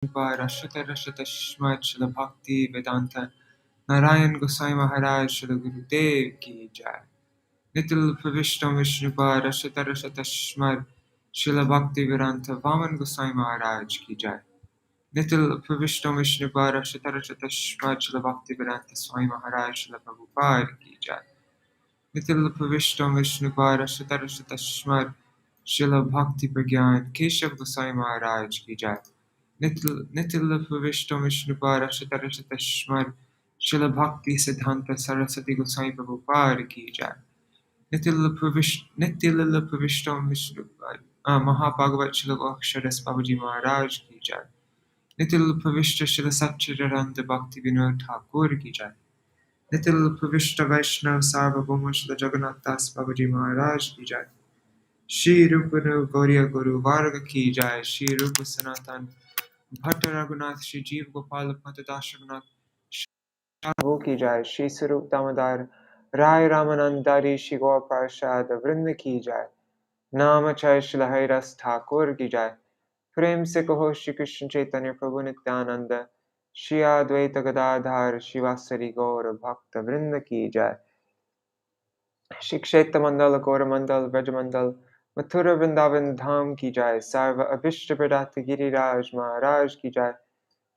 Rashata Shrimad Srila Bhakti Vedanta Narayan Gosai Maharaj Srila Gurudev Ki Jai. Nitil Pravishtam Vishnupa Rashata Shrimad Srila Bhakti Vedanta Vaman Gosai Maharaj Ki Jai. Nitil Pravishtam Vishnupa Rashata Shrimad Srila Bhakti Vedanta Swami Maharaj Srila Prabhupada Ki Jai. Nitil Pravishtam Vishnupa Rashata Shrimad Srila Bhakti Pragyan Keshav Gosai Maharaj Ki Jai. Nitil Pravishtam Vishnupa Rashata Shrimad Srila Bhakti Siddhanta Saraswati Gosai Prabhupada Ki Jai. Nitil Pravishtam Vishnupa Mahabhagavat Srila Aksharas Babaji Maharaj Ki Jai. Nitil Pravishta Srila Satchidananda Bhakti Vinod Thakur Ki Jai. Nitil Pravishta Vaishnav Sarvabhauma Srila Jagannath Das Babaji Maharaj Ki Jai. Shri Rupa Gauriya Guru Varga Ki Jai. Shri Rupa Sanatan Bhatta Raghunath Shri Jeev Gopal Bhatta Das Raghunath Shri Ki Jai. Shri Sarup Damodar Rai Ramanandari Shri Gaur Parshad Vrinda Ki Jai. Namachay Shri Hairas Thakur Ki Jai. प्रेम से कहो श्री कृष्ण चैतन्य प्रभु नित्यानंद श्री अद्वैत गदाधर शिवासरी गौर भक्त वृंद की जय। श्री क्षेत्र मंडल गौर मंडल ब्रज मंडल मथुरा वृंदावन धाम की जय। सर्व अभिष्ट प्रदात गिरिराज महाराज की जय।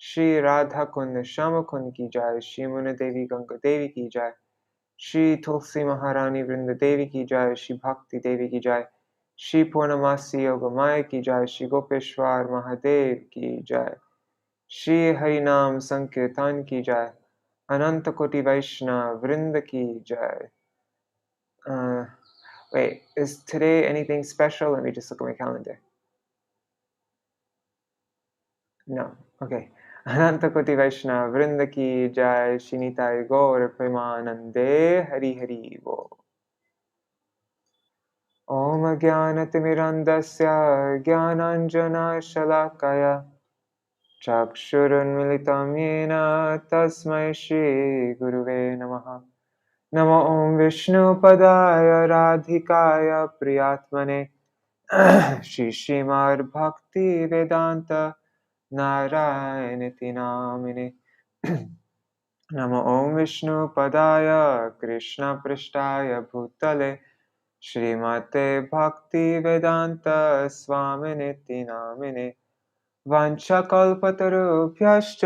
श्री राधा कुंड श्याम कुंड की जय। श्री मुनि देवी गंगा देवी की जय। श्री तुलसी महारानी वृंद देवी की जय। श्री भक्ति देवी की जय। श्री पूर्णमासी योग माया की जय। श्री गोपेश्वर महादेव की जय। श्री हरिनाम संकीर्तन की जय। अनंत कोटि वैष्णव वृंद की जय। Wait, is today anything special? Let me just look at my calendar. No, okay. अनंत कोटि वैष्णव वृंद की जय। श्री निताय गौर प्रेमानंदे हरि हरि बोल। ओम ज्ञानतिमिरन्धस्य ज्ञानाञ्जनशलाकया चक्षुरुन्मिलितं येन तस्मै श्रीगुरुवे नमः। नमो ॐ विष्णुपदाय राधिकाय प्रियात्मने श्रीमद्भक्तिवेदान्त नारायणिति नामिने। नमो ॐ विष्णुपदाय कृष्णपृष्ठाय भूतले श्रीमते भक्तिवेदान्त स्वामिनिति नामिने। वाञ्छाकल्पतरुभ्यश्च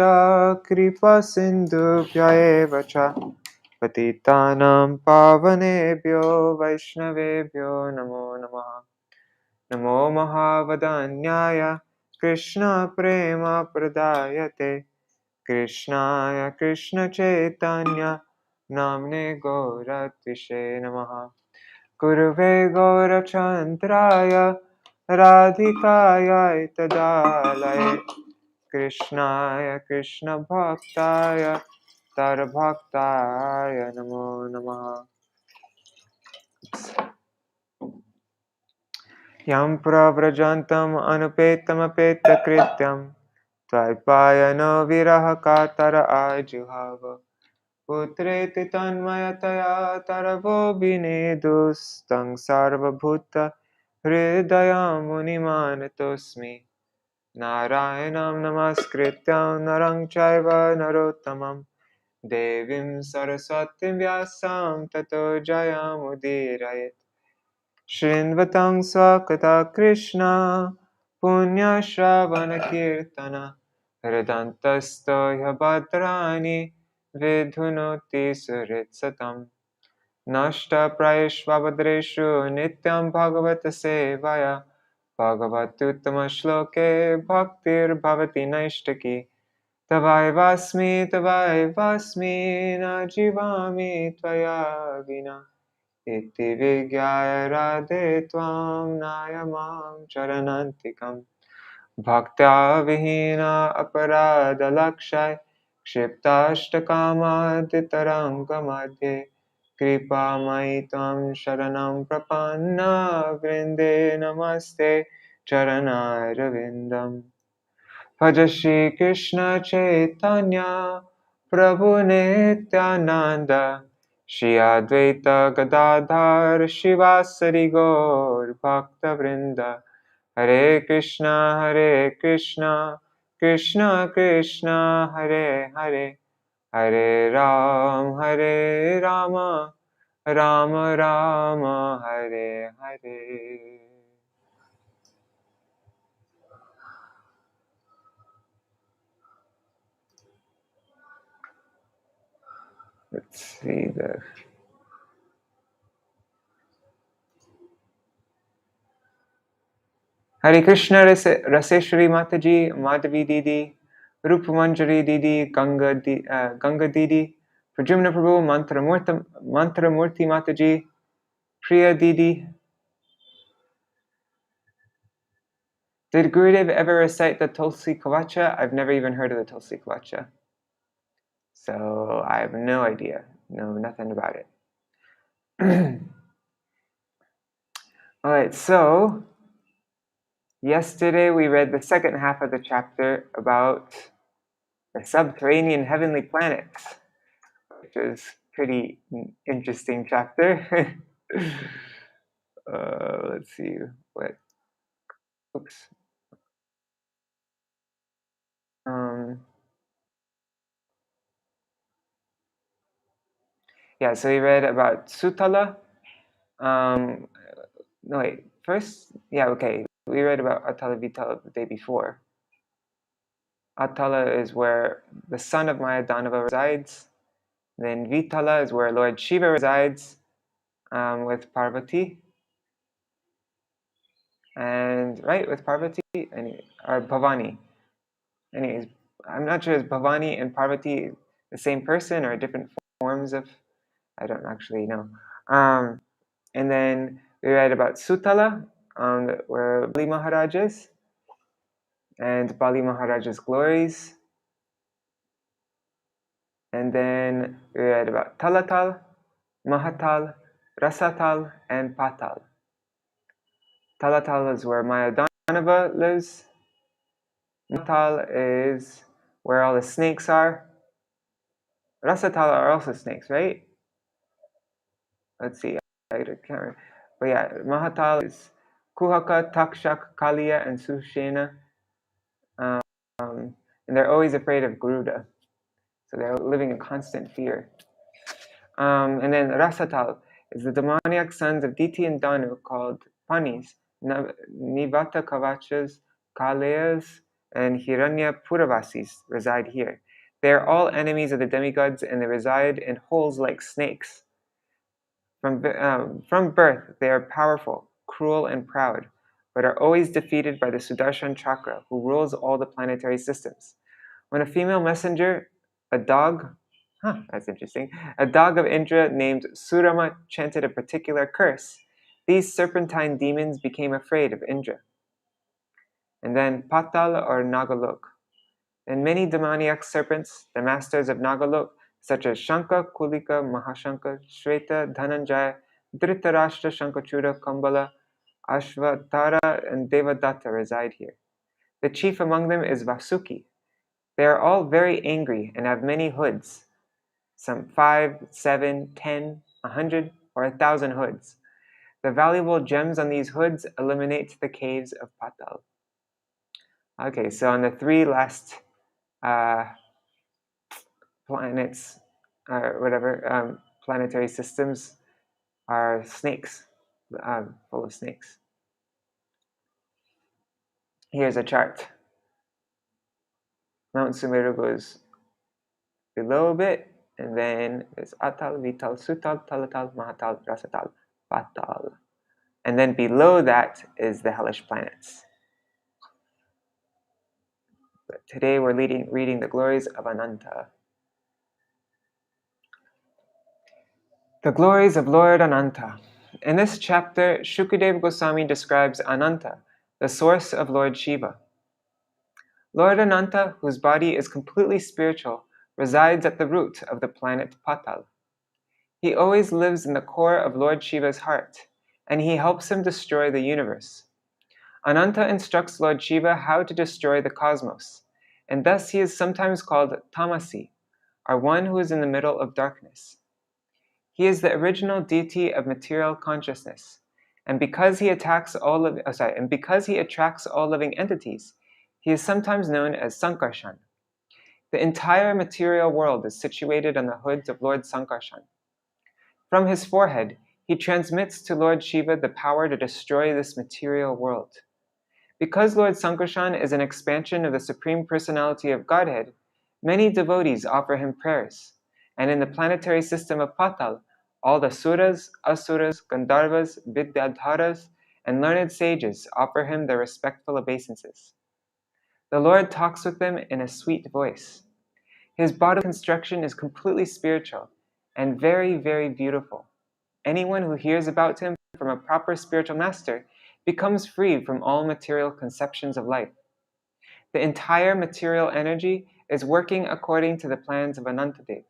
कृपासिन्धुभ्य एव च पतितानां पावनेभ्यो वैष्णवेभ्यो नमो नमः। नमो महावदन्याय कृष्णप्रेमप्रदायते कृष्णाय कृष्णचैतन्य नाम्ने गौरत्विषे नमः। गुरुवे गौरचन्द्राय राधिकायै तदालये कृष्णाय कृष्णभक्ताय तरभक्ताय नमो नमः। यं प्रव्रजन्तम् अनुपेतमपेतकृत्यं त्वल्पायनो विरहकातर आजुहाव पुत्रेति तन्मयतया तरवोऽभिनेदुस्तं सर्वभूतहृदयमुनिमानतोऽस्मि। नारायणं नमस्कृत्य नरं चैव नरोत्तमं देवीं सरस्वतीं व्यासं ततो जयमुदीरयेत्। शृण्वतं स्वकथा कृष्ण पुण्यश्रवणकीर्तन हृदन्तस्थो ह्यभद्राणि विधुनोति सुहृत्सतम्। नष्टप्रायेष्वभद्रेषु नित्यं भगवत सेवया भगवत्युत्तमश्लोके भक्तिर्भवति नैष्टिकी। तवैवास्मि न जीवामि त्वया विना इति विज्ञाय राधे त्वां नायमां चरणान्तिकम्। भक्त्या विहीना अपराधलक्षय क्षिप्ताष्टकामादितरङ्गमध्ये कृपामयि त्वं शरणं प्रपन्ना वृन्दे नमस्ते चरणारविन्दम्। भज श्रीकृष्ण चैतन्य प्रभु नित्यानन्द श्री अद्वैत गदाधर शिवासरि गौर भक्तवृन्द। हरे Krishna Krishna Krishna Hare Hare, Hare Rama, Rama Rama, Hare Hare. Let's see the Hare Krishna Raseshwari Mataji, Madhavi Didi, Rupamanjari Didi, Ganga Didi, Prajumna Prabhu, Mantra Murti Mataji, Priya Didi. Did Gurudev ever recite the Tulsi Kavacha? I've never even heard of the Tulsi Kavacha. So I have no idea. No, nothing about it. Alright, so yesterday we read the second half of the chapter about the subterranean heavenly planets, which is pretty interesting chapter. Let's see what. Oops. Yeah, so we read about Sutala. No, wait. First, yeah, okay. We read about Atala Vitala the day before. Atala is where the son of Mayadanava resides. Then Vitala is where Lord Shiva resides with Parvati. And, right, with Parvati? Or Bhavani. Anyways, I'm not sure, is Bhavani and Parvati the same person or different forms of... I don't actually know. And then we read about Sutala, where Bali Maharaj is, and Bali Maharaj's glories. And then we read about Talatal, Mahatal, Rasatal, and Patal. Talatal is where Mayadanava lives. Mahatal is where all the snakes are. Rasatal are also snakes, right? Let's see, I can't remember. But yeah, Mahatal is Kuhaka, Takshak, Kaliya, and Sushena. And they're always afraid of Garuda. So they're living in constant fear. And then Rasatal is the demoniac sons of Diti and Danu called Panis, Nivata Kavachas, Kalayas, and Hiranya Puravasis reside here. They are all enemies of the demigods and they reside in holes like snakes. From birth, they are powerful, cruel, and proud, but are always defeated by the Sudarshan Chakra, who rules all the planetary systems. When a female messenger, a dog, that's interesting, a dog of Indra named Surama chanted a particular curse, these serpentine demons became afraid of Indra. And then Patal or Nagalok. And many demoniac serpents, the masters of Nagalok, such as Shanka, Kulika, Mahashanka, Shweta, Dhananjaya, Dhritarashtra, Shankachuda, Kambala, Ashvatara, and Devadatta reside here. The chief among them is Vasuki. They are all very angry and have many hoods, some 5, 7, 10, 100, or 1,000 hoods. The valuable gems on these hoods eliminate the caves of Patal. Okay, so on the three last planets, or whatever, planetary systems are snakes, full of snakes. Here's a chart. Mount Sumeru goes below a bit, and then there's Atal, Vital, Sutal, Talatal, Mahatal, Rasatal, Patal. And then below that is the hellish planets. But today we're reading the glories of Ananta. The glories of Lord Ananta. In this chapter, Shukadeva Goswami describes Ananta, the source of Lord Shiva. Lord Ananta, whose body is completely spiritual, resides at the root of the planet Patal. He always lives in the core of Lord Shiva's heart, and he helps him destroy the universe. Ananta instructs Lord Shiva how to destroy the cosmos, and thus he is sometimes called Tamasi, or one who is in the middle of darkness. He is the original deity of material consciousness, and because he attracts all living entities, He is sometimes known as Sankarshan. The entire material world is situated on the hoods of Lord Sankarshan. From his forehead, he transmits to Lord Shiva the power to destroy this material world. Because Lord Sankarshan is an expansion of the Supreme Personality of Godhead, many devotees offer him prayers, and in the planetary system of Patal, all the Suras, Asuras, Gandharvas, Vidyadharas, and learned sages offer him their respectful obeisances. The Lord talks with them in a sweet voice. His bodily construction is completely spiritual and very, very beautiful. Anyone who hears about him from a proper spiritual master becomes free from all material conceptions of life. The entire material energy is working according to the plans of Anantadev.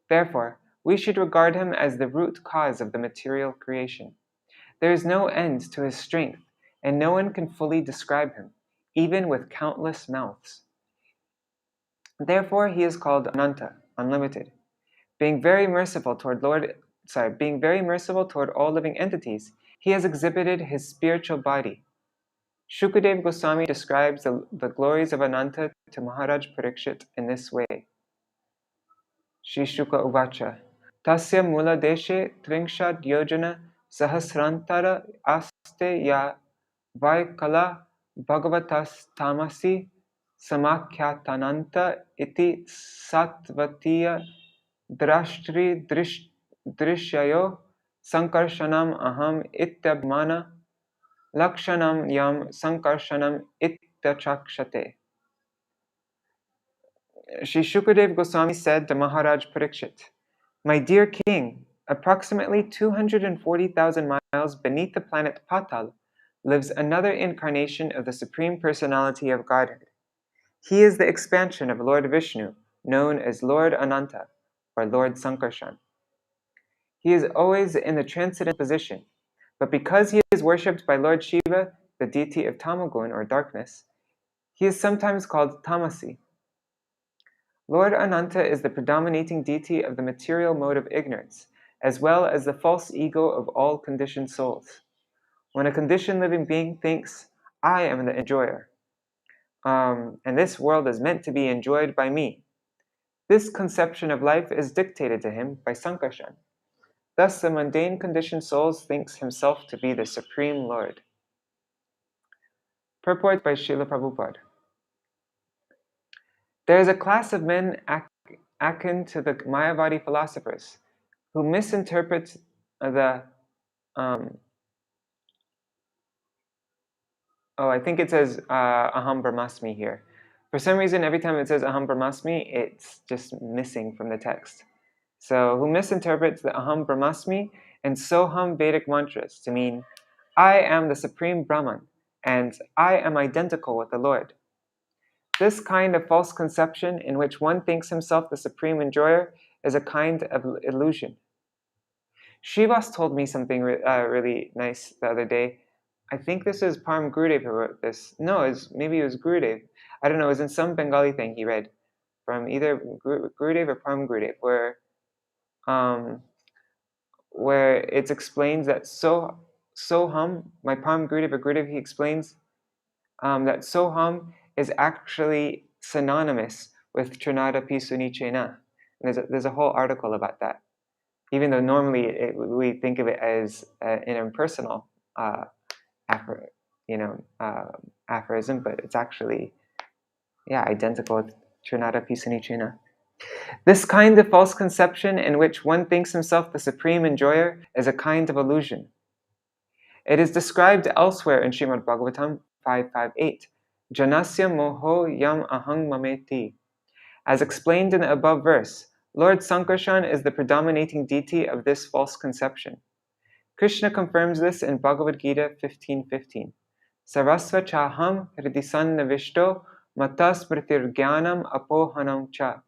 Therefore, we should regard him as the root cause of the material creation. There is no end to his strength, and no one can fully describe him, even with countless mouths. Therefore, he is called Ananta, unlimited. Being very merciful toward all living entities, he has exhibited his spiritual body. Shukadev Goswami describes the glories of Ananta to Maharaj Parikshit in this way. Shri Shuka Uvacha, Tasya Mula Deshe Trinkshat Yojana Sahasrantara Aste Ya Vaikala Bhagavatas Tamasi Samakyatananta Iti Satvatiya Drashtri Drishyayo Sankarshanam Aham Ityabmana Lakshanam Yam Sankarshanam Ityachakshate. Shri Shukadev Goswami said to Maharaj Parikshit, "My dear king, approximately 240,000 miles beneath the planet Patal lives another incarnation of the Supreme Personality of Godhead. He is the expansion of Lord Vishnu, known as Lord Ananta, or Lord Sankarshan. He is always in the transcendental position, but because he is worshipped by Lord Shiva, the deity of Tamagun, or darkness, he is sometimes called Tamasi. Lord Ananta is the predominating deity of the material mode of ignorance, as well as the false ego of all conditioned souls. When a conditioned living being thinks, 'I am the enjoyer, and this world is meant to be enjoyed by me,' this conception of life is dictated to him by Sankarshan. Thus, the mundane conditioned soul thinks himself to be the Supreme Lord." Purport by Srila Prabhupada. There is a class of men akin to the Mayavadi philosophers who misinterpret the I think it says Aham Brahmasmi here. For some reason, every time it says Aham Brahmasmi, it's just missing from the text. So, who misinterprets the Aham Brahmasmi and Soham Vedic mantras to mean, "I am the Supreme Brahman," and "I am identical with the Lord." This kind of false conception in which one thinks himself the supreme enjoyer is a kind of illusion. Srivas told me something really nice the other day. I think this is Param Gurudev who wrote this. No, maybe it was Gurudev. I don't know, it was in some Bengali thing he read from either Gurudev or Param Gurudev, where it explains that Soham, my Param Gurudev or Gurudev, he explains that Soham is actually synonymous with Trinada Pisunichena. There's a whole article about that. Even though normally we think of it as an impersonal aphorism, but it's actually identical with Trinada Pisunichena. This kind of false conception in which one thinks himself the supreme enjoyer is a kind of illusion. It is described elsewhere in Śrīmad-Bhāgavatam 5.5.8, Janasya moho yam ahang mameti. As explained in the above verse, Lord Sankarshan is the predominating deity of this false conception. Krishna confirms this in Bhagavad Gita 15.15. Sarasva chaham hridisan navishto matas mritirgyanam apohanam cha.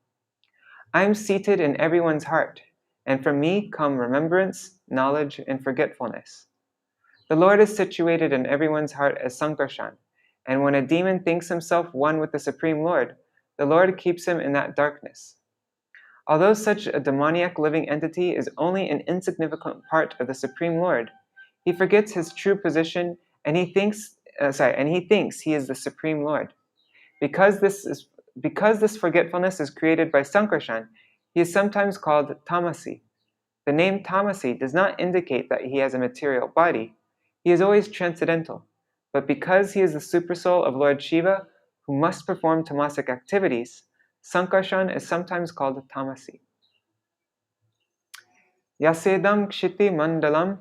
I am seated in everyone's heart, and from me come remembrance, knowledge, and forgetfulness. The Lord is situated in everyone's heart as Sankarshan, and when a demon thinks himself one with the Supreme Lord, the Lord keeps him in that darkness. Although such a demoniac living entity is only an insignificant part of the Supreme Lord, he forgets his true position and he thinks he is the Supreme Lord. Because this forgetfulness is created by Sankarshan, he is sometimes called Tamasi. The name Tamasi does not indicate that he has a material body. He is always transcendental. But because he is the supersoul of Lord Shiva, who must perform tamasic activities, Sankarshan is sometimes called Tamasi. Yasedam kshiti mandalam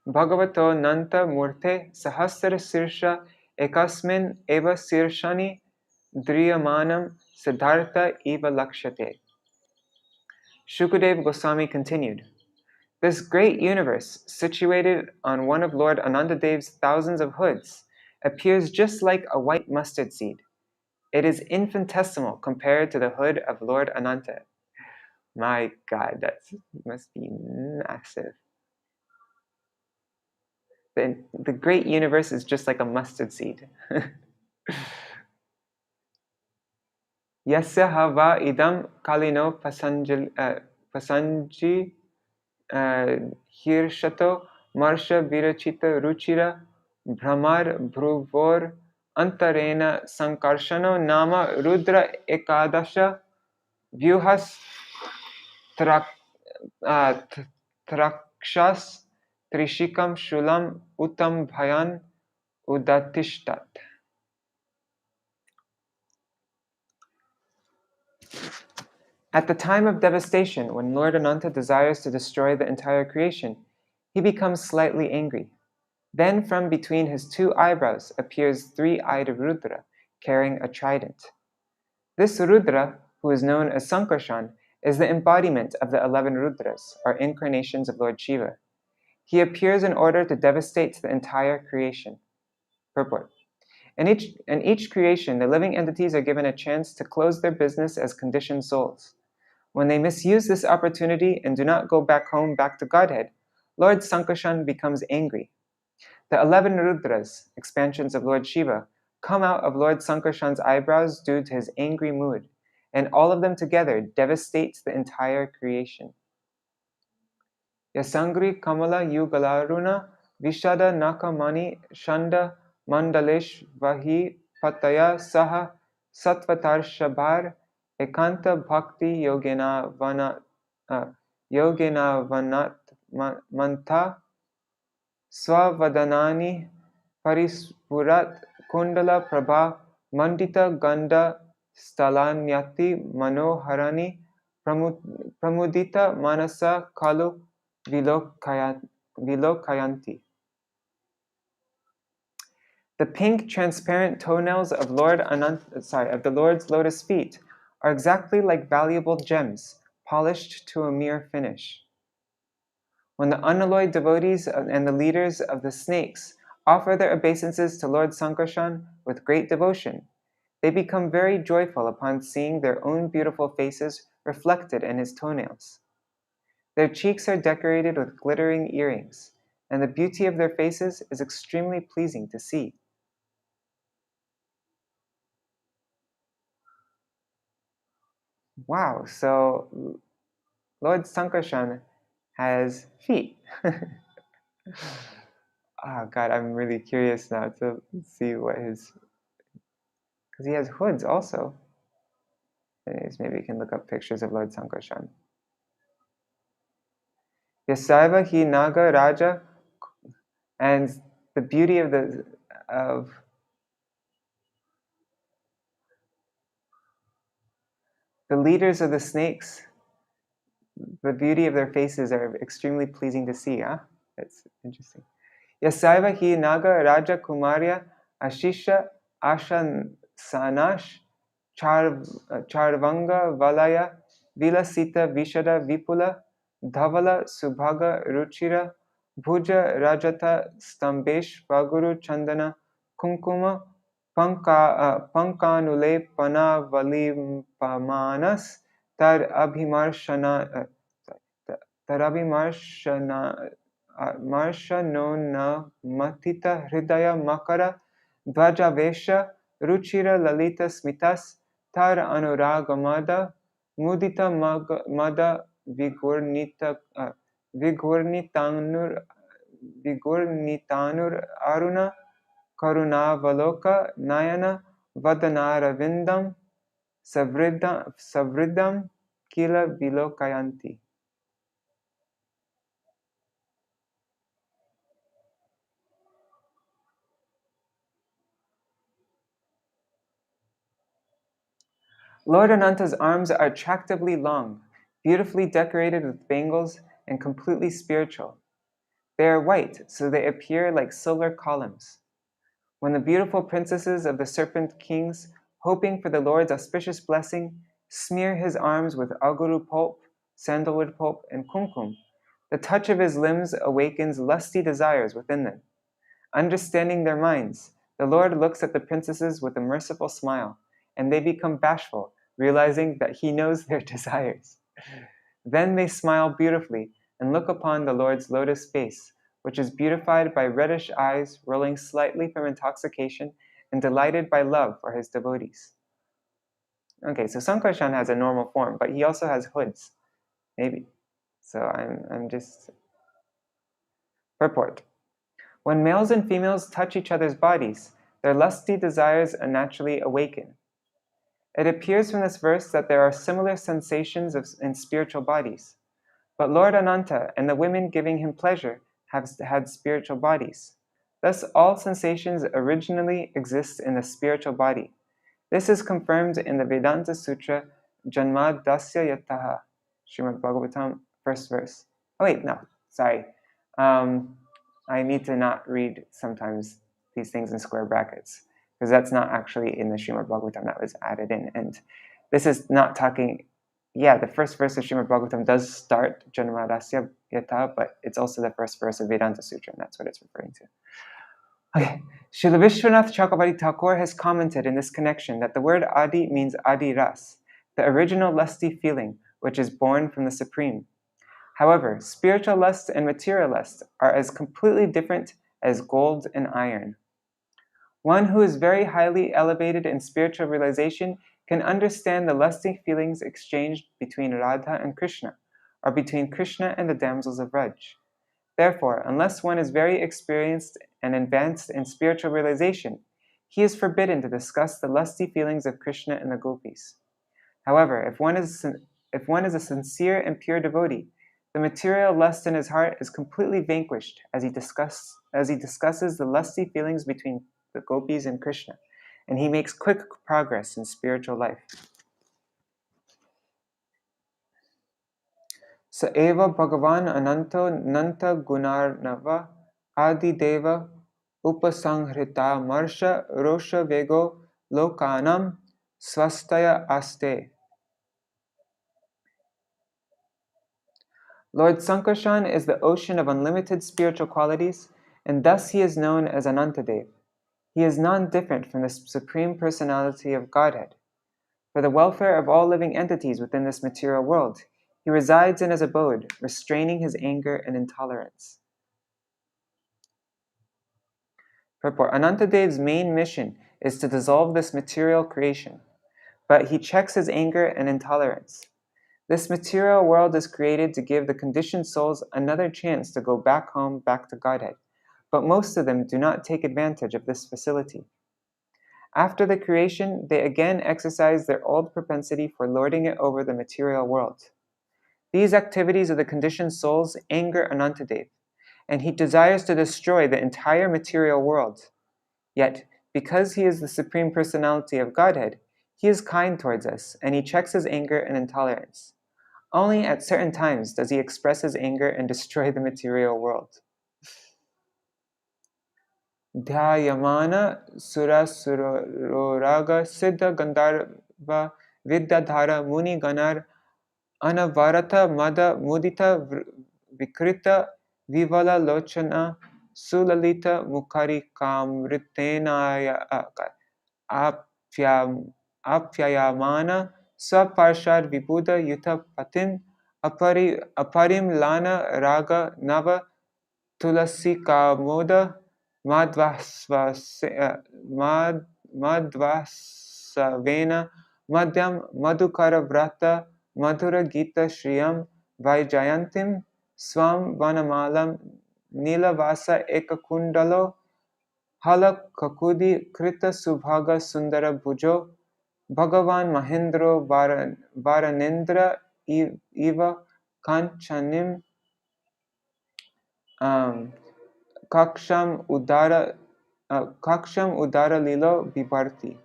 bhagavato nanta murte sahasra sirsha ekasmin eva sirshani driyamanam siddhartha eva lakshate. Shukadev Goswami continued, this great universe, situated on one of Lord Anantadev's thousands of hoods, appears just like a white mustard seed. It is infinitesimal compared to the hood of Lord Ananta. My God, that must be massive. The great universe is just like a mustard seed. Yasya hava idam kalino pasanji hirshato marsha virachita ruchira brahmar bhruvor antarena sankarshano nama rudra ekadasha vyuhas trakshas trishikam shulam utam bhayan udatishtat. At the time of devastation, when Lord Ananta desires to destroy the entire creation, he becomes slightly angry. Then from between his two eyebrows appears three-eyed Rudra, carrying a trident. This Rudra, who is known as Sankarshan, is the embodiment of the 11 Rudras, or incarnations of Lord Shiva. He appears in order to devastate the entire creation. Purport. In each creation, the living entities are given a chance to close their business as conditioned souls. When they misuse this opportunity and do not go back home, back to Godhead, Lord Sankarshan becomes angry. The 11 Rudras, expansions of Lord Shiva, come out of Lord Sankarshan's eyebrows due to his angry mood, and all of them together devastate the entire creation. Yasangri Kamala Yugalaruna Vishada Nakamani Shanda Mandalesh Vahi Pataya Saha Sattvatar Ekanta Bhakti Yogena Vanat Manta Swavadanani Parispurat Kundala Prabha Mandita Ganda Stalanyati Manoharani Pramudita Manasa Kalu Vilokayanti. The pink transparent toenails of the Lord's lotus feet are exactly like valuable gems, polished to a mere finish. When the unalloyed devotees and the leaders of the snakes offer their obeisances to Lord Sankarshan with great devotion, they become very joyful upon seeing their own beautiful faces reflected in his toenails. Their cheeks are decorated with glittering earrings, and the beauty of their faces is extremely pleasing to see. Wow, so Lord Sankarshan has feet. Oh God, I'm really curious now to see what his... Because he has hoods also. Anyways, maybe you can look up pictures of Lord Sankarshan. Yasaiva hi naga raja, and the beauty of the leaders of the snakes, the beauty of their faces are extremely pleasing to see. That's interesting. Yasaiva hi naga raja kumarya ashisha asha sanash charvanga valaya vilasita vishada vipula dhavala subhaga ruchira bhuja rajata stambesh vaguru chandana kunkuma pankanule panavalimpamanas tar abhimarshana Marshanona Matita Hridaya Makara Dvajavesha Ruchira Lalita Smitas Tar Anuragamada Mudita Mada Vigurnitanur Aruna Karunavaloka Nayana Vadanaravindam Savridam Kila Vilokayanti. Lord Ananta's arms are attractively long, beautifully decorated with bangles, and completely spiritual. They are white, so they appear like silver columns. When the beautiful princesses of the serpent kings, hoping for the Lord's auspicious blessing, smear his arms with aguru pulp, sandalwood pulp, and kumkum, the touch of his limbs awakens lusty desires within them. Understanding their minds, the Lord looks at the princesses with a merciful smile, and they become bashful, realizing that he knows their desires. Then they smile beautifully and look upon the Lord's lotus face, which is beautified by reddish eyes rolling slightly from intoxication and delighted by love for his devotees. Okay, so Sankarshan has a normal form, but he also has hoods, maybe. So I'm just... Purport. When males and females touch each other's bodies, their lusty desires naturally awaken. It appears from this verse that there are similar sensations in spiritual bodies. But Lord Ananta and the women giving him pleasure have had spiritual bodies. Thus, all sensations originally exist in the spiritual body. This is confirmed in the Vedanta Sutra Janmadasya Yataha, Śrīmad-Bhāgavatam, first verse. Oh wait, no, sorry. I need to not read sometimes these things in square brackets, because that's not actually in the Śrīmad-Bhāgavatam, that was added in. And this is not talking... Yeah, the first verse of Śrīmad-Bhāgavatam does start Janmadasya Yata, but it's also the first verse of Vedanta Sutra, and that's what it's referring to. Okay, Srila Vishwanath Chakravarti Thakur has commented in this connection that the word Adi means Adi Ras, the original lusty feeling, which is born from the Supreme. However, spiritual lust and material lust are as completely different as gold and iron. One who is very highly elevated in spiritual realization can understand the lusty feelings exchanged between Radha and Krishna, or between Krishna and the damsels of Vraj. Therefore, unless one is very experienced and advanced in spiritual realization, he is forbidden to discuss the lusty feelings of Krishna and the gopis. However, if one is a sincere and pure devotee, the material lust in his heart is completely vanquished as he discusses the lusty feelings between the gopis and Krishna, and he makes quick progress in spiritual life. Sa eva Bhagavan Ananto Nanta Gunarnava Adi Deva Upasanhrita Marsha Rosha Vego Lokanam Swastaya Aste. Lord Sankarshan is the ocean of unlimited spiritual qualities, and thus he is known as Anantadev. He is non-different from the Supreme Personality of Godhead. For the welfare of all living entities within this material world, he resides in his abode, restraining his anger and intolerance. Purport. Anantadev's main mission is to dissolve this material creation, but he checks his anger and intolerance. This material world is created to give the conditioned souls another chance to go back home, back to Godhead, but most of them do not take advantage of this facility. After the creation, they again exercise their old propensity for lording it over the material world. These activities of the conditioned souls anger Anantadev, and he desires to destroy the entire material world. Yet, because he is the Supreme Personality of Godhead, he is kind towards us, and he checks his anger and intolerance. Only at certain times does he express his anger and destroy the material world. Dhyayamana Surasuroraga Siddha Gandharva Vidyadhara Muni Ganar Anavarata Mada Mudita Vikrita Vivala Lochana Sulalita Mukari Kamritenaya Apyayamana Swaparshad Vibuddha Yuta Patim Aparim Lana Raga Nava Tulasi Kamoda Madhvasavena Madhyam Madhukara Vrata Madhura Gita Shriyam Vaijayantim Swam Vanamalam Nilavasa Ekakundalo Hala kakudi krita subhaga sundara bhujo Bhagavan Mahendro Varanendra Eva Kanchanim Kaksham Udara Lilo Bibarti.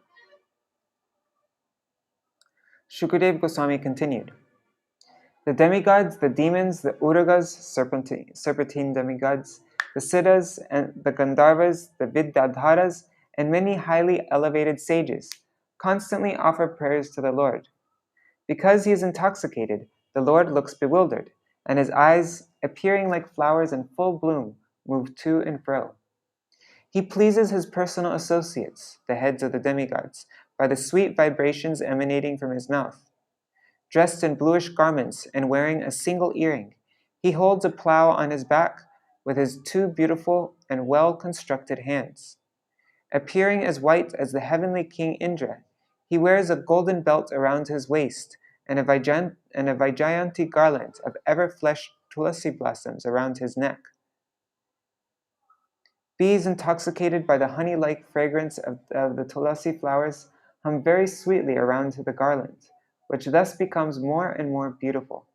Shukadev Goswami continued. The demigods, the demons, the Uragas, serpentine demigods, the Siddhas, and the Gandharvas, the Vidyadharas, and many highly elevated sages constantly offer prayers to the Lord. Because he is intoxicated, the Lord looks bewildered, and his eyes, appearing like flowers in full bloom, move to and fro. He pleases his personal associates, the heads of the demigods, by the sweet vibrations emanating from his mouth. Dressed in bluish garments and wearing a single earring, he holds a plow on his back with his two beautiful and well-constructed hands. Appearing as white as the heavenly king Indra, he wears a golden belt around his waist and a Vaijayanti garland of ever-fresh tulasi blossoms around his neck. Bees intoxicated by the honey-like fragrance of the tulasi flowers hum very sweetly around the garland, which thus becomes more and more beautiful.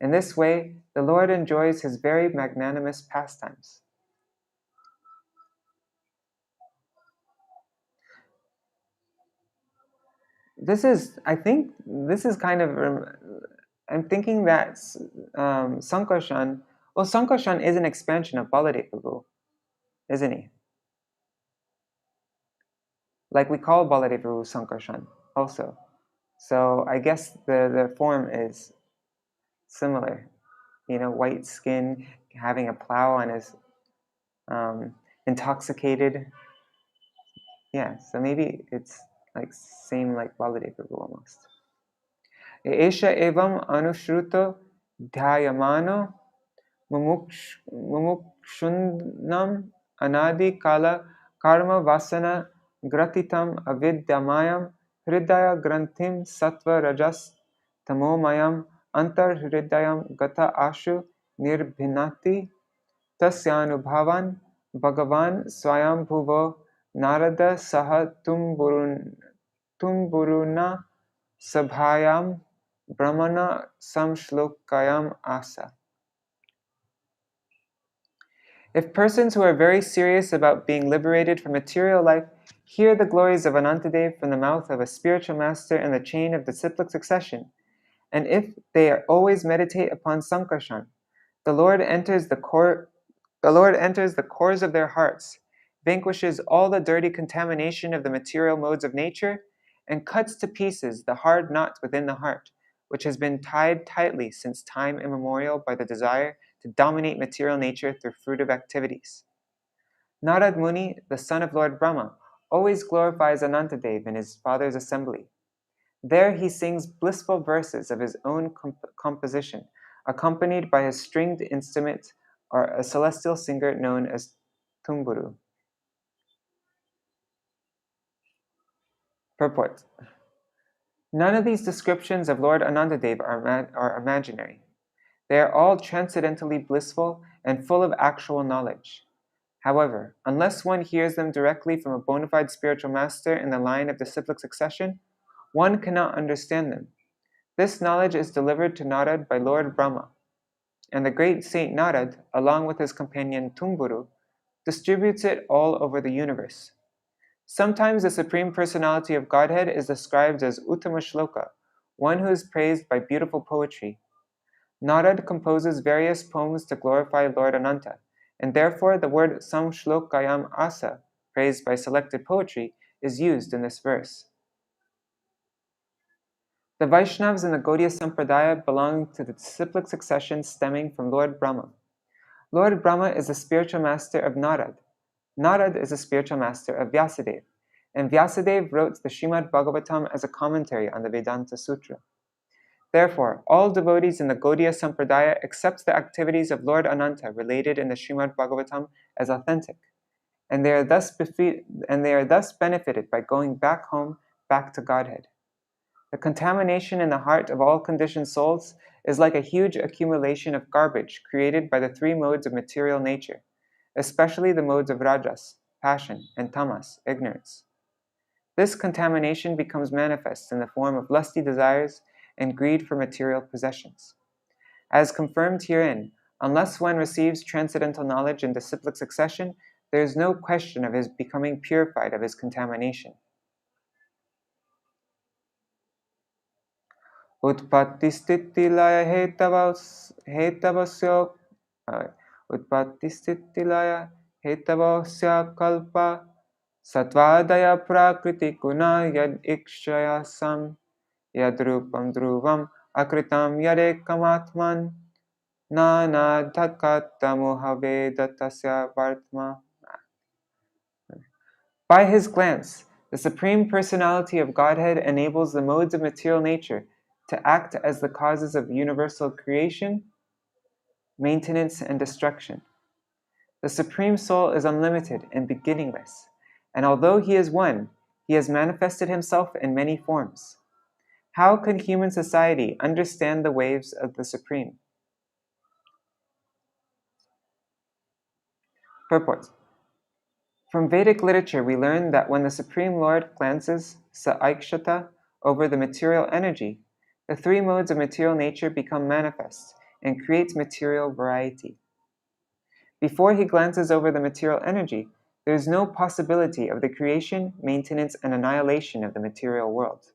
In this way, the Lord enjoys his very magnanimous pastimes. I'm thinking that Sankarshan, Sankarshan is an expansion of Baladev Prabhu, isn't he? Like we call Baladev Prabhu Sankarshan also. So I guess the form is similar. White skin, having a plow on his, intoxicated. Yeah, so maybe it's like same like Baladev Prabhu almost. Esha evam anushruto dhyayamano mumukshunam anadi kala karma vasana gratitam avidyamayam hridaya granthim sattva rajas tamomayam antar hridayam gata ashu nirbhinati tasyanubhavan bhagavan swayambhuvo narada saha tumburuna sabhayam brahmana samshlokayam asa. If persons who are very serious about being liberated from material life hear the glories of Anantadev from the mouth of a spiritual master in the chain of disciplic succession, and if they always meditate upon Sankarshan, the Lord enters the cores of their hearts, vanquishes all the dirty contamination of the material modes of nature, and cuts to pieces the hard knot within the heart, which has been tied tightly since time immemorial by the desire to dominate material nature through fruitive activities. Narad Muni, the son of Lord Brahma, always glorifies Anantadev in his father's assembly. There he sings blissful verses of his own composition, accompanied by a stringed instrument or a celestial singer known as Tumburu. Purport. None of these descriptions of Lord Anantadev are imaginary. They are all transcendently blissful and full of actual knowledge. However, unless one hears them directly from a bona fide spiritual master in the line of disciplic succession, one cannot understand them. This knowledge is delivered to Narad by Lord Brahma, and the great Saint Narad, along with his companion Tumburu, distributes it all over the universe. Sometimes the Supreme Personality of Godhead is described as Uttama Shloka, one who is praised by beautiful poetry. Narad composes various poems to glorify Lord Ananta, and therefore the word Samshlokayam Asa, praised by selected poetry, is used in this verse. The Vaishnavas in the Gaudiya Sampradaya belong to the disciplic succession stemming from Lord Brahma. Lord Brahma is the spiritual master of Narad. Narad is the spiritual master of Vyasadeva, and Vyasadeva wrote the Śrīmad-Bhāgavatam as a commentary on the Vedanta Sutra. Therefore, all devotees in the Gaudiya Sampradaya accept the activities of Lord Ananta related in the Śrīmad-Bhāgavatam as authentic, and they are thus benefited by going back home, back to Godhead. The contamination in the heart of all conditioned souls is like a huge accumulation of garbage created by the three modes of material nature, especially the modes of rajas, passion, and tamas, ignorance. This contamination becomes manifest in the form of lusty desires and greed for material possessions. As confirmed herein, unless one receives transcendental knowledge in disciplic succession, there is no question of his becoming purified of his contamination. Utpattisthiti-laya hetavasya kalpa satvadaya prakriti guna yad ikshaya sam yadrupam dhruvam akritam yadekamatman nana dhakatamuhavedatasya vartma. By his glance, the Supreme Personality of Godhead enables the modes of material nature to act as the causes of universal creation, maintenance, and destruction. The Supreme Soul is unlimited and beginningless, and although he is one, he has manifested himself in many forms. How can human society understand the waves of the Supreme? Purport. From Vedic literature, we learn that when the Supreme Lord glances sa-aikshata over the material energy, the three modes of material nature become manifest and creates material variety. Before he glances over the material energy, there is no possibility of the creation, maintenance, and annihilation of the material world.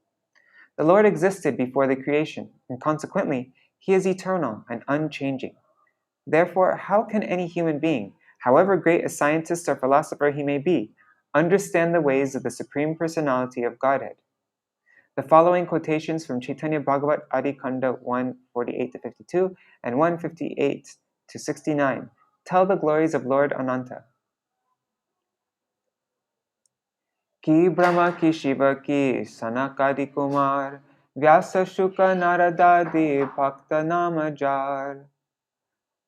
The Lord existed before the creation, and consequently, he is eternal and unchanging. Therefore, how can any human being, however great a scientist or philosopher he may be, understand the ways of the Supreme Personality of Godhead? The following quotations from Chaitanya Bhagavat Adi Khanda 148-52 and 158-69 tell the glories of Lord Ananta. Ki Brahma ki Shiva ki Sanakadi Kumar Vyasa Shuka Naradadi Bhakta Namajar.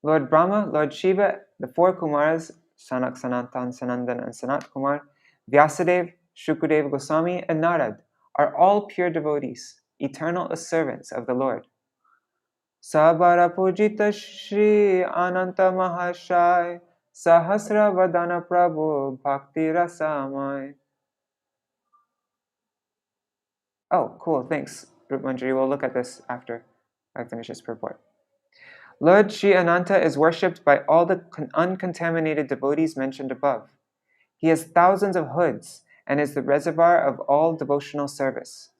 Lord Brahma, Lord Shiva, the four Kumaras, Sanak, Sanatan, Sanandan, and Sanat Kumar, Vyasadev, Shukadev Goswami, and Narad are all pure devotees, eternal servants of the Lord. Sabara Pujita Shri Ananta Mahashai Sahasra Vadana Prabhu Bhakti Rasamai. Oh, cool, thanks, Rup Manjari. We'll look at this after I finish this purport. Lord Sri Ananta is worshipped by all the uncontaminated devotees mentioned above. He has thousands of hoods and is the reservoir of all devotional service.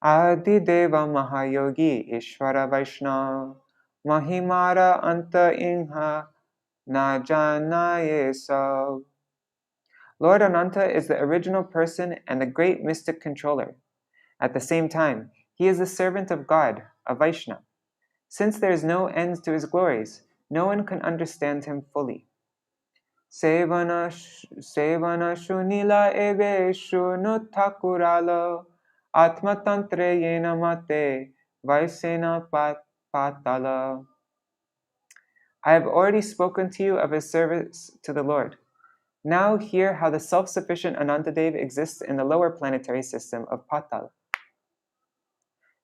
Adi Deva Mahayogi Ishvara Vaishnav Mahimara Anta Inha Na Janaye Sav. Lord Ananta is the original person and the great mystic controller. At the same time, he is the servant of God, a Vaishnava. Since there is no end to his glories, no one can understand him fully. Sevana shunila ebe shunu thakurala atmatantre yena mate vaisena patala. I have already spoken to you of his service to the Lord. Now hear how the self-sufficient Anantadev exists in the lower planetary system of Patal.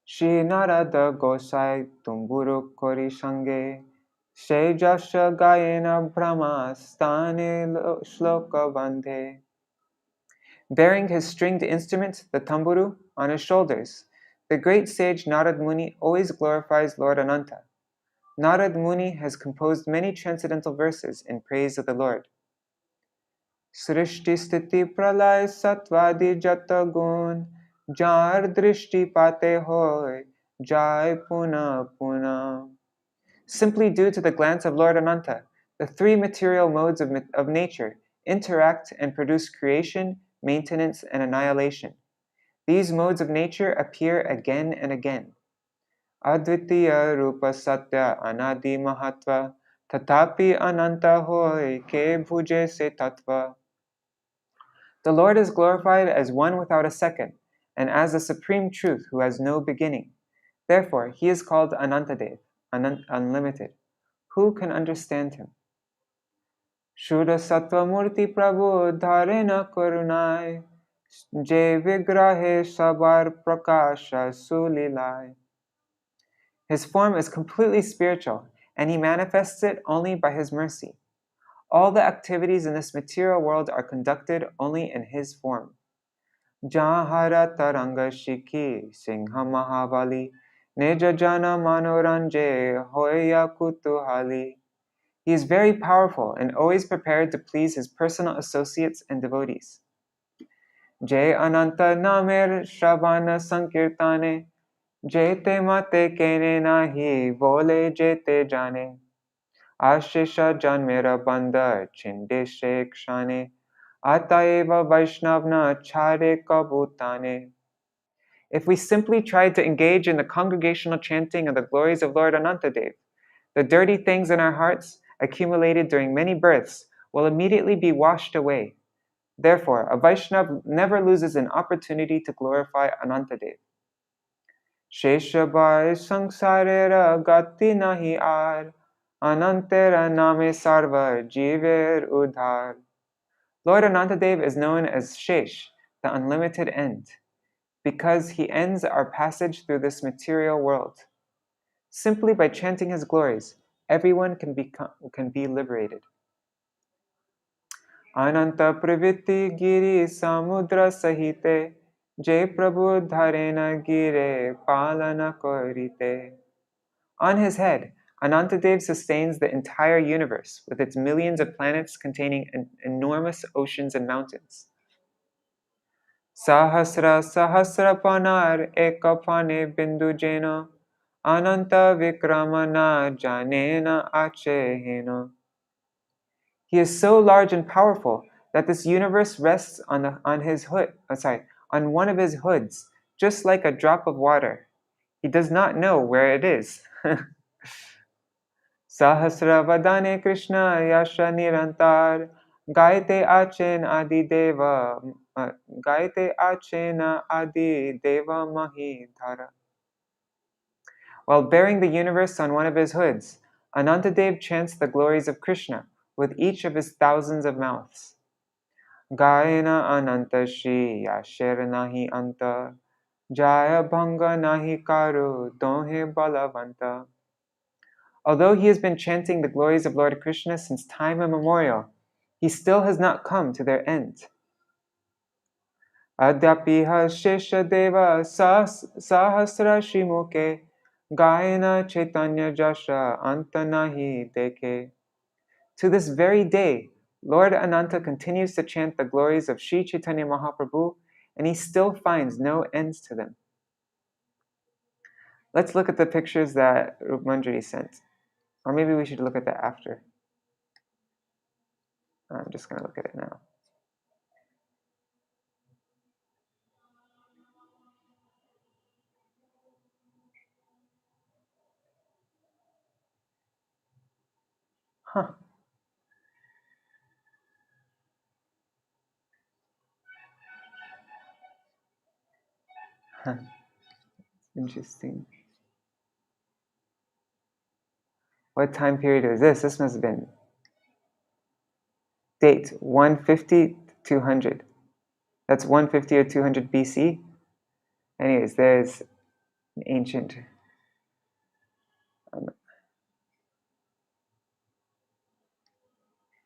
Shri Narada Gosai Tumburu Kori Shange Shejasha Gayena Brahma Stane Shloka Bandhe. Bearing his stringed instrument, the tamburu, on his shoulders, the great sage Narad Muni always glorifies Lord Ananta. Narad Muni has composed many transcendental verses in praise of the Lord. Srishti Sthiti Pralay Satvadi Jata Gun Jar Drishti Pate Hoy Jai Puna Puna. Simply due to the glance of Lord Ananta, the three material modes of nature interact and produce creation, maintenance, and annihilation. These modes of nature appear again and again. Advitiya Rupa Satya Anadi Mahatva Tatapi Ananta Hoy Ke Bhuje Se Tattva. The Lord is glorified as one without a second, and as the supreme truth who has no beginning. Therefore, he is called Anantadev, unlimited. Who can understand him? Shuddha Sattva Murti Prabhu Dharena Karunai Je Vigrahe Sabar Prakasha Sulilai. His form is completely spiritual, and he manifests it only by his mercy. All the activities in this material world are conducted only in his form. Jahara taranga shiki singha mahabali neja jana manoranje hoya kutuhali. He is very powerful and always prepared to please his personal associates and devotees. Jai Ananta namer Shravana Sankirtane Jete mate kene nahi bole jete jane Ashisha janmera bandha chinde shekshane Ataeva Vaishnavna chare kabutane. If we simply tried to engage in the congregational chanting of the glories of Lord Ananta Dev, the dirty things in our hearts, accumulated during many births, will immediately be washed away. Therefore, a Vaishnav never loses an opportunity to glorify Anantadev. Sheshabai sangsarera gati nahi ar, Anantera name sarva jiver udhar. Lord Anantadev is known as Shesh, the unlimited end, because he ends our passage through this material world. Simply by chanting his glories, everyone can be liberated. Ananta praviti giri samudra sahite Jai Prabhu dharena gire palana korite. On his head, Anantadev sustains the entire universe with its millions of planets containing enormous oceans and mountains. Sahasra sahasra panar ekapane bindu jena Ananta vikramana janena achehena. He is so large and powerful that this universe rests on one of his hoods, just like a drop of water. He does not know where it is. Sahasravadane Krishna Yasha Nirantar Gaite Achen Adi Deva Gaite Achena Adi Deva Mahidhara. While bearing the universe on one of his hoods, Anantadev chants the glories of Krishna with each of his thousands of mouths. Gaina Ananta Shri Yasher Nahi Anta Jaya Bhanga Nahi Karu Dohe Balavanta. Although he has been chanting the glories of Lord Krishna since time immemorial, he still has not come to their end. Adyapiha Shesha Deva Sahasra Shimuke Gaina Chaitanya Jasha Antanahi Deke. To this very day, Lord Ananta continues to chant the glories of Sri Chaitanya Mahaprabhu, and he still finds no ends to them. Let's look at the pictures that Rup Manjari sent. Or maybe we should look at that after. I'm just going to look at it now. Huh. Interesting. What time period is this? This must have been date 150 to 200. That's 150 or 200 BC. Anyways, there's an ancient.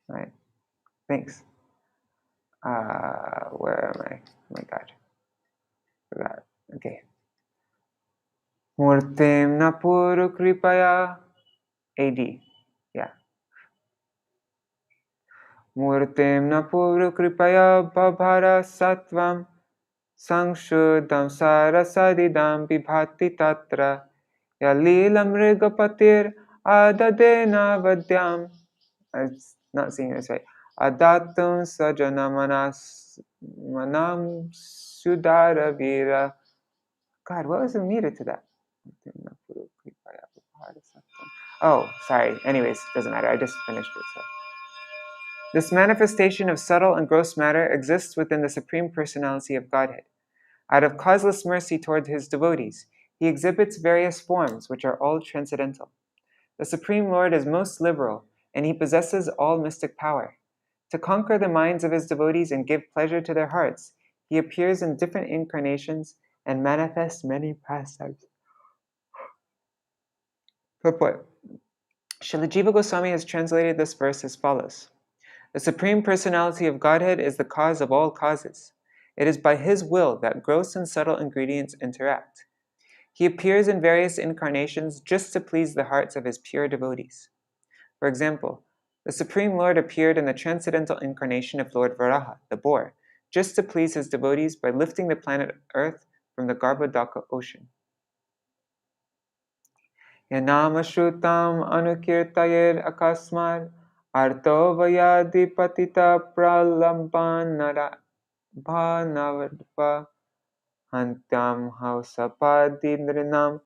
Right. Thanks. Where am I? Oh my God. Forgot. Okay. Murtim Napuru Kripaya AD. Yeah. Murtim Napuru Kripaya Babhara Satvam Sangshuddham Sarasadidam Bibhati Tatra Yalila Mrigapatir Adadena Vadyam. I'm not saying this right. Adatum Sajana Manam Sudara Vira. God, what was the meter to that? Oh, sorry. Anyways, doesn't matter. I just finished it. So. This manifestation of subtle and gross matter exists within the Supreme Personality of Godhead. Out of causeless mercy toward his devotees, he exhibits various forms which are all transcendental. The Supreme Lord is most liberal, and he possesses all mystic power. To conquer the minds of his devotees and give pleasure to their hearts, he appears in different incarnations and manifests many pastimes. Purport. Srila Jiva Goswami has translated this verse as follows. The Supreme Personality of Godhead is the cause of all causes. It is by His will that gross and subtle ingredients interact. He appears in various incarnations just to please the hearts of His pure devotees. For example, the Supreme Lord appeared in the transcendental incarnation of Lord Varaha, the boar, just to please His devotees by lifting the planet Earth from the Garbhodaka ocean. Yanama Shrutam Anukirtayir Akasmar Arto Vayadi Patita Pralampanara Bhanavadva Hantyam Hausapadindrinam.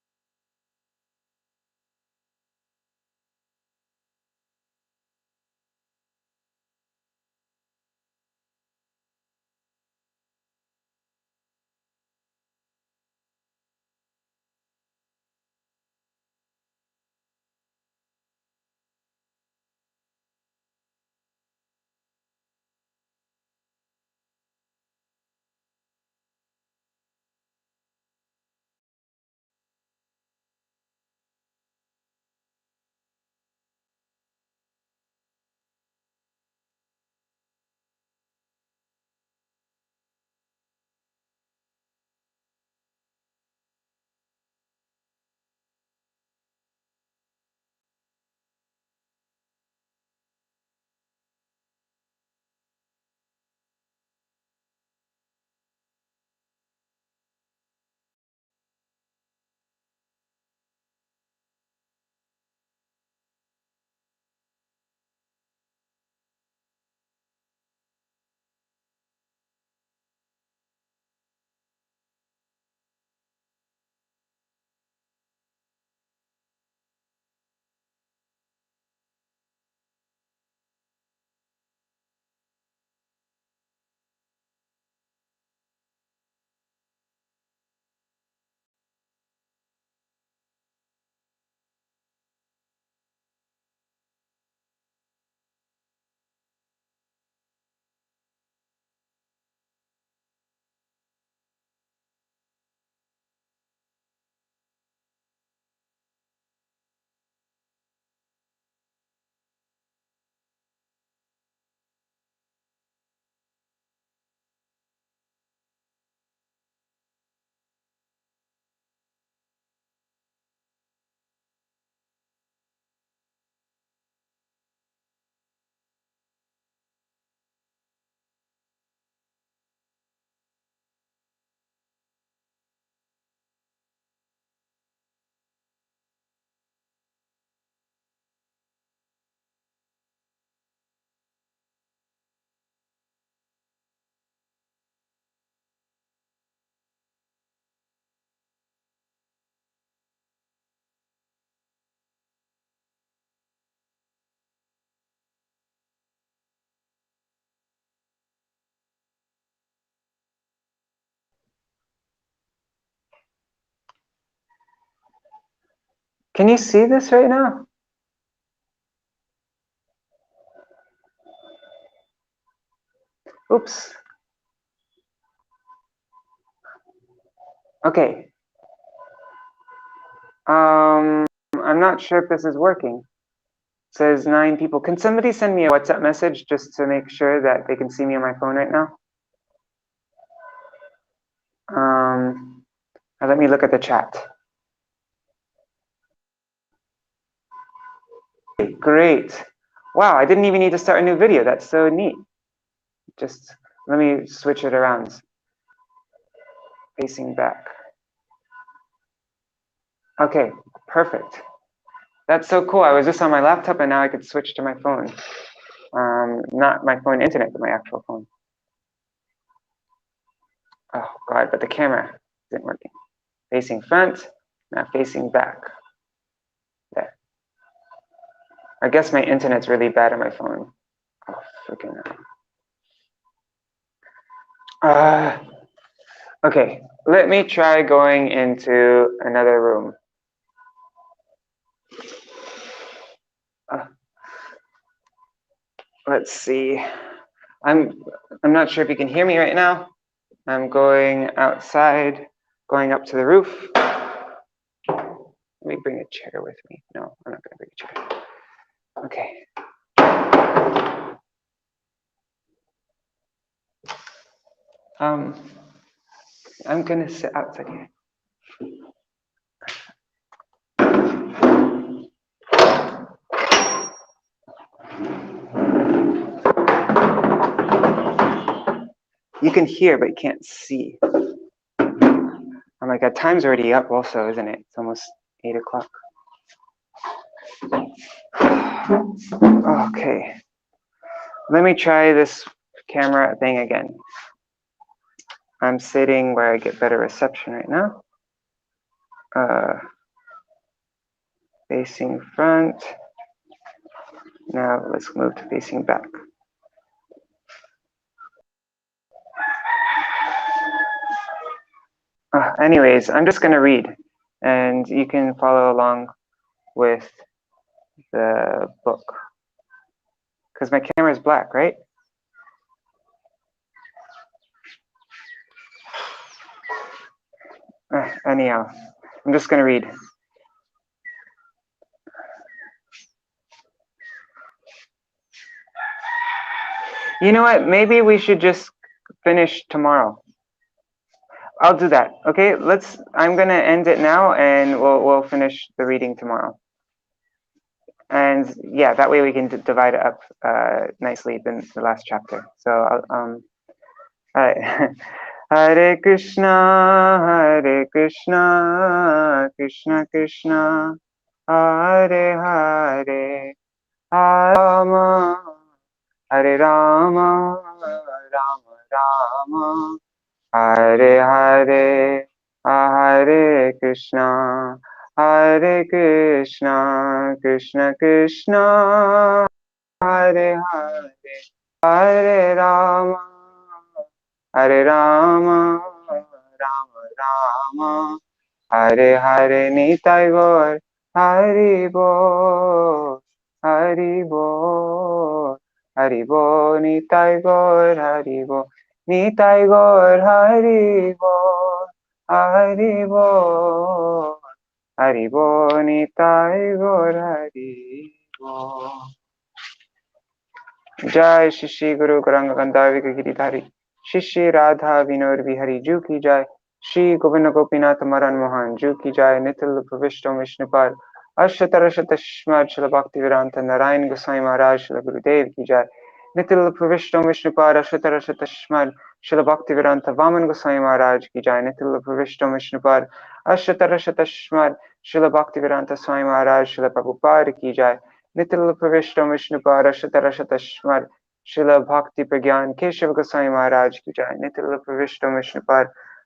Can you see this right now? Oops. Okay. I'm not sure if this is working. It says 9 people. Can somebody send me a WhatsApp message just to make sure that they can see me on my phone right now? Let me look at the chat. Great. Wow, I didn't even need to start a new video. That's so neat. Just let me switch it around. Facing back. Okay, perfect. That's so cool. I was just on my laptop and now I could switch to my phone. Not my phone internet, but my actual phone. Oh God, but the camera isn't working. Facing front, now facing back. There. I guess my internet's really bad on my phone. Oh, freaking hell. Okay, let me try going into another room. Let's see. I'm not sure if you can hear me right now. I'm going outside, going up to the roof. Let me bring a chair with me. No, I'm not going to bring a chair. Okay. I'm gonna sit outside here. You can hear, but you can't see. Oh my god, time's already up also, isn't it? It's almost 8 o'clock. Okay. Let me try this camera thing again. I'm sitting where I get better reception right now. Facing front. Now let's move to facing back. Anyways, I'm just going to read, and you can follow along with the book. Because my camera is black, right? Anyhow, I'm just going to read. You know what? Maybe we should just finish tomorrow. I'll do that. Okay, I'm going to end it now, and we'll finish the reading tomorrow. And yeah, that way we can divide it up nicely in the last chapter. So Hare Krishna, Krishna Krishna, Hare Hare, Rama, Hare Rama, Rama Rama, Hare Hare, Hare Krishna, Krishna Krishna, Hare Hare, Hare Rama, Hare Rama, Rama Rama, Hare Hare. Nitai Gaur, Hari Bol, Hari Bol, Hari Bol. Nitai Gaur, Hari Bol, Nitai Gaur, Hari Bol, Hari Bol, Hari Bol. Nitai Gaur, Hari Bol. Jai Shri Guru Gauranga Gandharva Giridhari Shri Radha Vinod Vihari Ju Ki Jai, Shri Govinda Gopinath Maran Mohan Ju Ki Jai, Nitil Pravishto Vishnupad Ashatarashatashmad Srila Bhaktivedanta Narayan Goswami Maharaj Srila Gurudev Ki Jai, Nitil Pravishto Vishnupad Ashatarashatashmad Srila Bhaktivedanta Vaman Goswami Maharaj Ki Jai, Nitil Pravishto Vishnupad Ashatarashatashmad Srila Bhaktivedanta Swami Maharaj Srila Prabhupada Ki Jai, Nitil Pravishto Vishnupad Ashatarashatashmad Srila Bhakti Pragyan Keshav Goswami Maharaj Ki Jai, Nitil Pravishto Vishnupad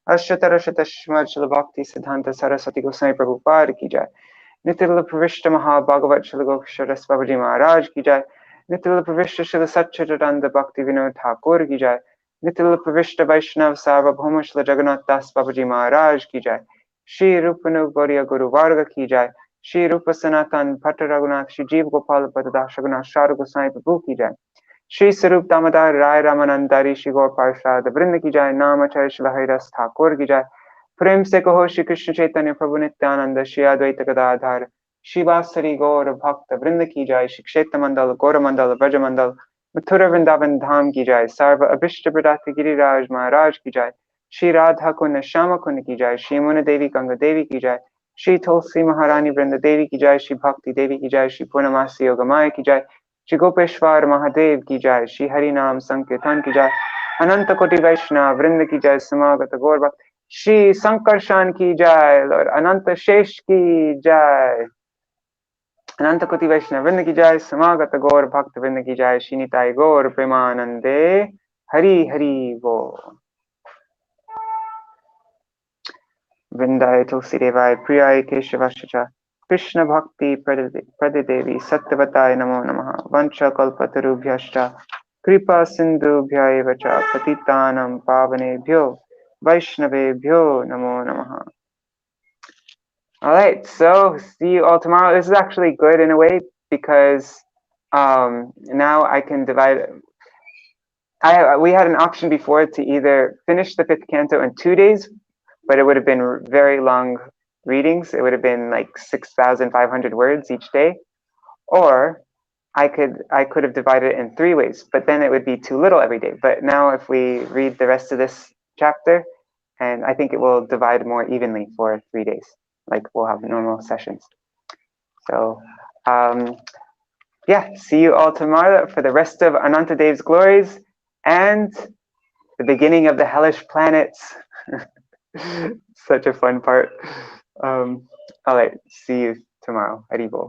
Ashatarashatashmad Srila Bhakti Siddhanta Saraswati Goswami Prabhupada Ki Jai, Nitil Pravishta Mahabhagavat Srila Gokshara Babaji Maharaj Ki Jai, Nitil Pravishta Srila Satchidananda Bhakti Vinod Thakur Ki Jai, Nitil Pravishta Vaishnav Sarvabhauma Srila Jagannath Das Babaji Maharaj Ki Jai, Shri Rupanu Gauriya Guru Varga Ki Jai, Shri Rupa Sanatan Bhatta Raghunath Shri Jeev Gopal Padadas Raghunath Sharu Goswami Prabhu Ki Jai, Shri Sarup Damodar Rai Ramanandari Shri Gaur Parshad Vrinda Ki Jai, Namacharya Srila Haridas Thakur Ki Jai, प्रेम से कहो श्री कृष्ण चैतन्य प्रभु नित्यानंद श्री अद्वैत गदाधर शिवासरी गौर भक्त वृंद की जय, श्री क्षेत्र मंडल गौर मंडल ब्रज मंडल मथुरा वृंदावन धाम की जय, सर्व अभिष्ट प्रदात्र गिरिराज महाराज की जय, श्री राधा कुंड श्याम कुंड की जय, श्री मुन देवी गंगा देवी की जय, श्री तुलसी महारानी वृंद देवी की जय, श्री भक्ति देवी की जय, श्री पूर्णमासी योगमाया की जय, श्री गोपेश्वर महादेव की जय, श्री हरि नाम संकीर्तन की जय, अनंत कोटि वैष्णव वृंद की जय, समागत गौर भक्त श्री संकर्षण की जय, लॉर्ड अनंत शेष की जय, अनंत कोटि वैष्णव वृंद की जय, समागत गौर भक्त वृंद की जय, श्री निताय गौर प्रेमानंदे हरि हरि बोल। वृंदाय तुलसी देवाय प्रियाय केशवाय कृष्ण भक्ति प्रददेवी सत्यवताय नमो नमः। वंश कल्पतरुभ्यश्च कृपा सिंधुभ्य एव च पतितानां पावनेभ्यो वैष्णवेभ्यो नमो नमः। All right, so see you all tomorrow. This is actually good in a way because now I can divide. We had an option before to either finish the 5th canto in 2 days, but it would have been very long readings. It would have been like 6,500 words each day, or I could have divided it in 3 ways, but then it would be too little every day. But now if we read the rest of this chapter, and I think it will divide more evenly for 3 days. Like we'll have normal sessions. So yeah, see you all tomorrow for the rest of Ananta Dev's Glories and the beginning of the hellish planets. Such a fun part. All right, see you tomorrow. Haribol.